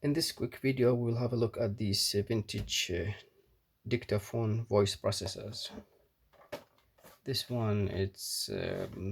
In this quick video, we'll have a look at these vintage Dictaphone voice processors. This one, it's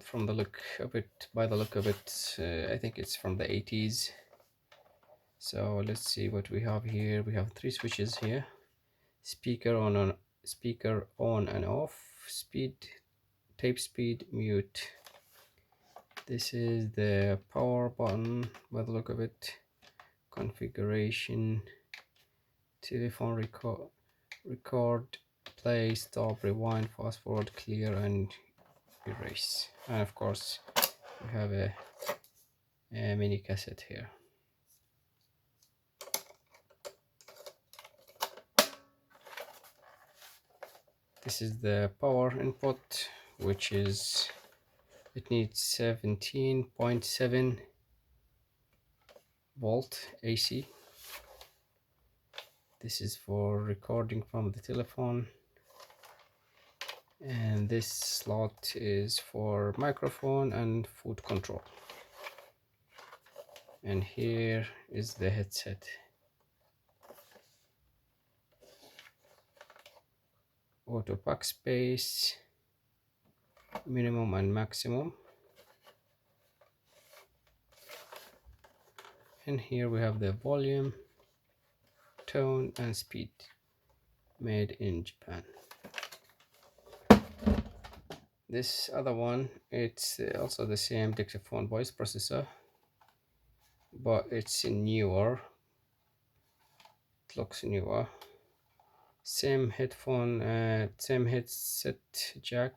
from the look of it, by the look of it, I think it's from the 80s. So let's see what we have here. We have three switches here: speaker on and off, speed, tape speed, mute. This is the power button by the look of it. Configuration, telephone record, play, stop, rewind, fast forward, clear, and erase. And of course, we have a mini cassette here. This is the power input, which is, it needs 17.7 volt AC. This is for recording from the telephone, and this slot is for microphone and foot control. And here is the headset. Auto pack space, minimum and maximum. And here we have the volume, tone, and speed, made in Japan. This other one, it's also the same Dictaphone voice processor, but it's newer. It looks newer. Same headphone, same headset jack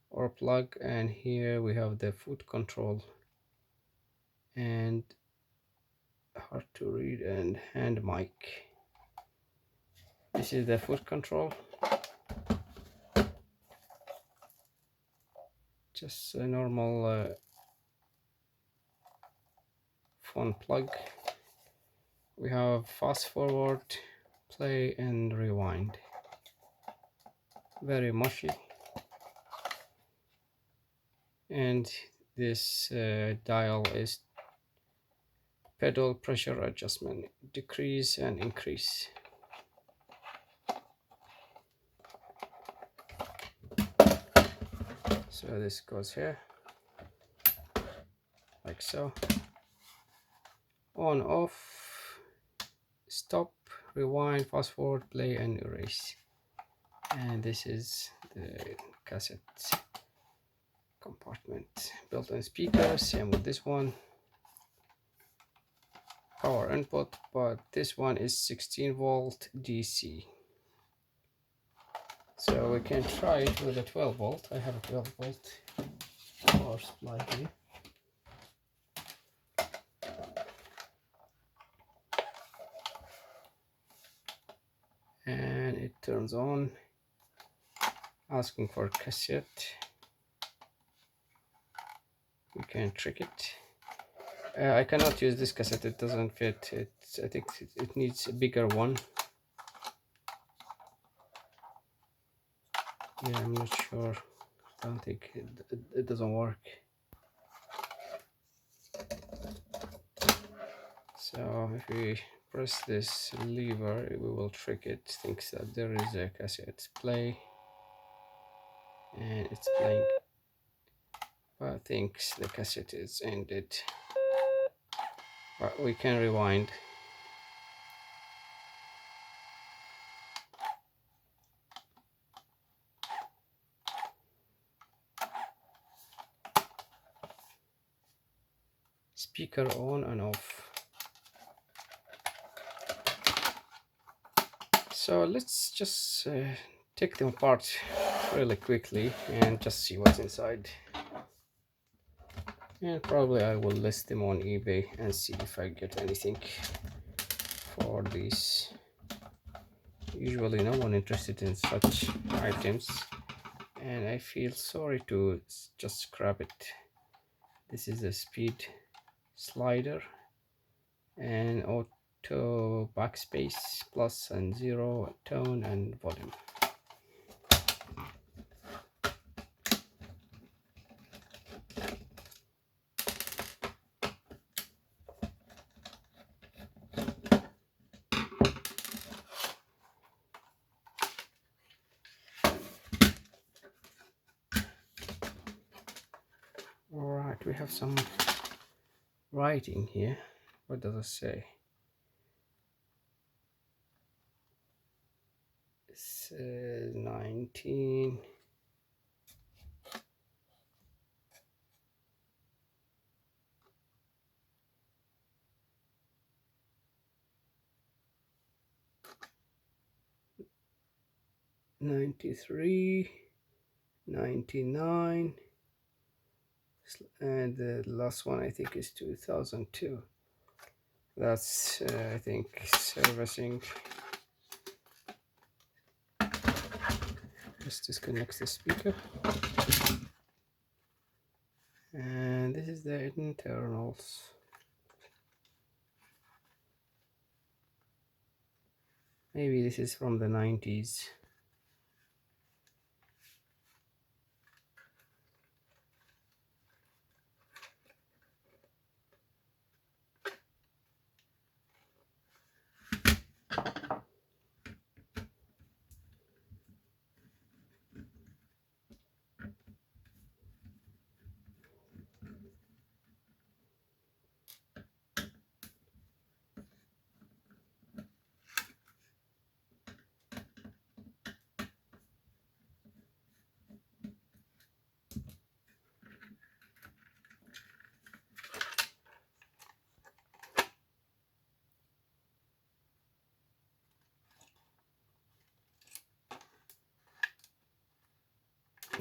or plug, and here we have the foot control and hard to read and hand mic. This is the foot control. Just a normal phone plug. We have fast forward, play, and rewind. Very mushy. And this dial is pedal pressure adjustment, decrease and increase. So this goes here, like so. On, off, stop, rewind, fast forward, play, and erase. And this is the cassette compartment. Built-in speakers, same with this one. Power input, but this one is 16 volt DC. So we can try it with a 12 volt. I have a 12 volt power supply here. And it turns on, asking for cassette. We can trick it. I cannot use this cassette, it doesn't fit. I think it needs a bigger one. Yeah, I'm not sure. I don't think it doesn't work. So if we press this lever, we will trick it. Thinks that there is a cassette. Play, and it's playing, but thinks the cassette is ended. But we can rewind. Speaker on and off. So let's just take them apart really quickly and just see what's inside. And probably I will list them on eBay and see if I get anything for these. Usually no one interested in such items, and I feel sorry to just scrap it. This is a speed slider and auto backspace, plus and zero, tone and volume. have some writing here. What does it say? It says 19. '93, 99, and the last one I think is 2002. That's I think servicing. Let's disconnect the speaker. And this is the internals. Maybe this is from the 90s.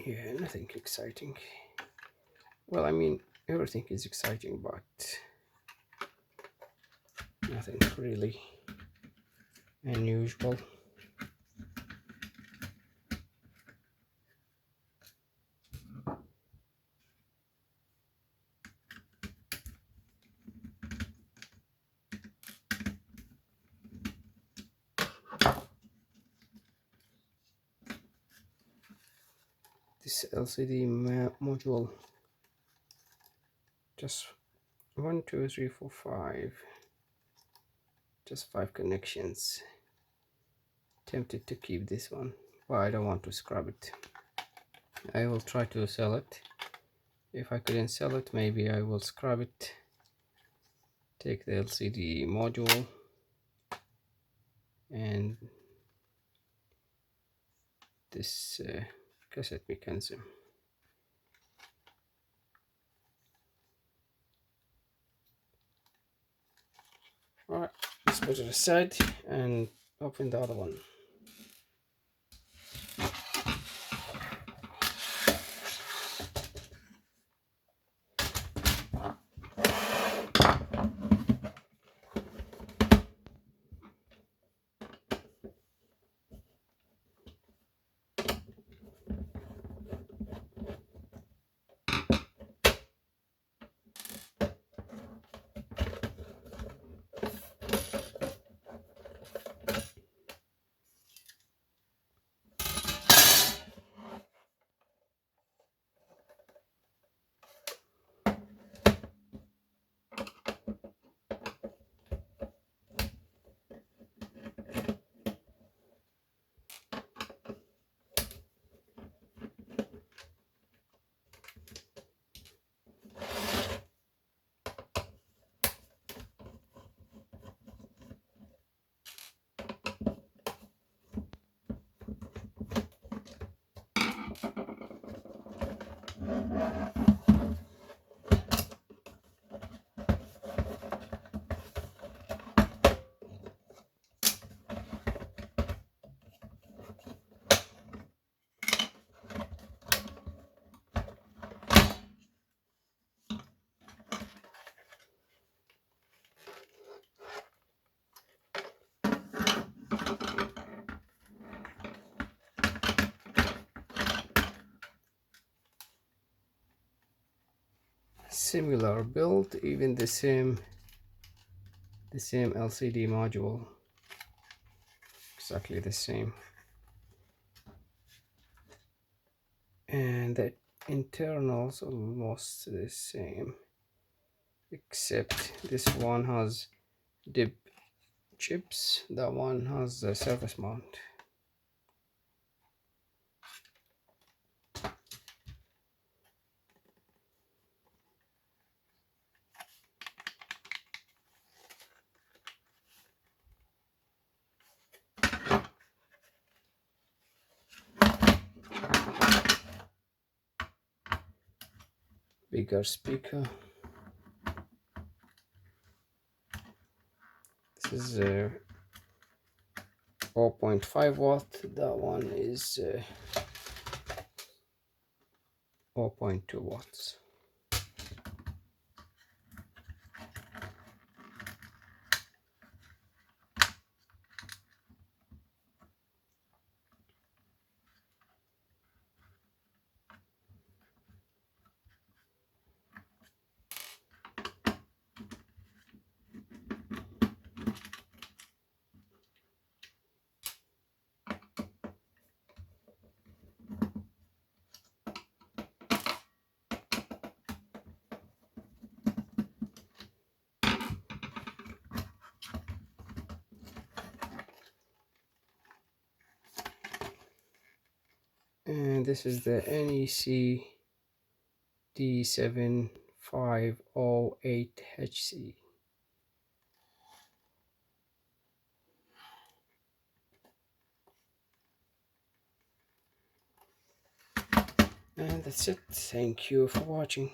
Yeah, nothing exciting. Well, I mean, everything is exciting, but nothing really unusual. This LCD module, just 1, 2, 3, 4, 5, just 5 connections. Tempted to keep this one, but I don't want to scrap it. I will try to sell it. If I couldn't sell it, maybe I will scrap it, take the LCD module and this cassette mechanism. Alright, let's put it aside and open the other one. Similar build, even the same LCD module, exactly the same, and the internals almost the same, except this one has dip chips, that one has a surface mount. bigger speaker. This is 0.5 watt. That one is 0.2 watts. And this is the NEC D7508HC. And that's it. Thank you for watching.